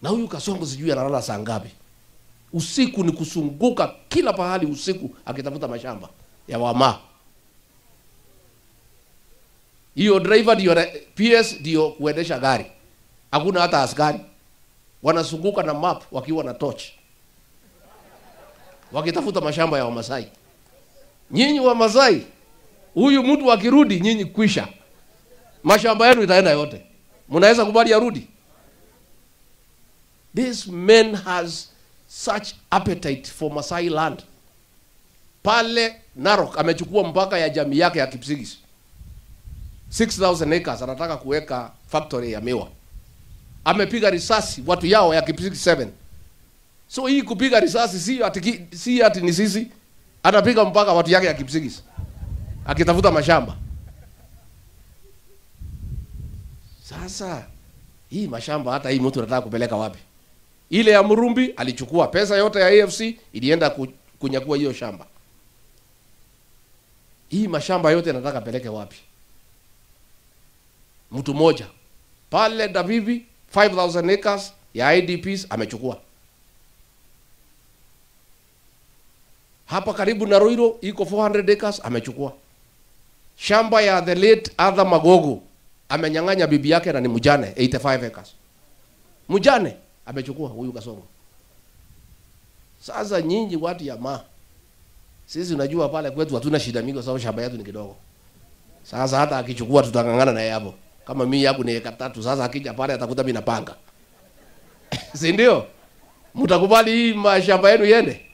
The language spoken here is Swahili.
Na huyu Kasongo sijui analala saa ngapi. Usiku ni kusunguka kila pahali usiku akitafuta mashamba ya wama. Hiyo driver ndio PS ndio kuendesha gari. Hakuna hata askari. Wanazunguka na map wakiwa na torch. Wakitafuta mashamba ya Wamasai. Nyinyi Wamasai, huyu mtu akirudi nyinyi kwisha. Mashamba yenu itaenda yote. Mnaweza kubali arudi? This man has such appetite for Masai land. Pale Narok amechukua mpaka ya jamii yake ya Kipsigis. 6,000 acres anataka kuweka factory ya miwa. Amepiga risasi watu yao ya Kipsigis 7. So hii kupiga risasi si ati ni sisi. Anapiga mpaka watu yake ya Kipsigis. Akitafuta mashamba. Sasa hii mashamba hata hii mtu anataka kupeleka wapi? Ile ya Murumbi alichukua pesa yote ya AFC ilienda kunyakua hiyo shamba. Hii mashamba yote anataka peleke wapi? Mtu moja pale Davivi 5,000 acres ya IDPs amechukua. Hapa karibu na Roiro iko 400 acres amechukua. Shamba ya the late Arthur Magogo amenyang'anya bibi yake na ni mjane 85 acres. Mjane amechukua huyu Kasongo. Sasa nyinyi watu ya sisi unajua pale kwetu hatuna shida mingi kwa sababu shamba yetu ni kidogo. Sasa hata akichukua tutangangana naye hapo. Kama mimi yangu ni eka 3, sasa akija pale atakuta mimi napanga. Si ndio? Mtakubali hii mashamba yenu yende?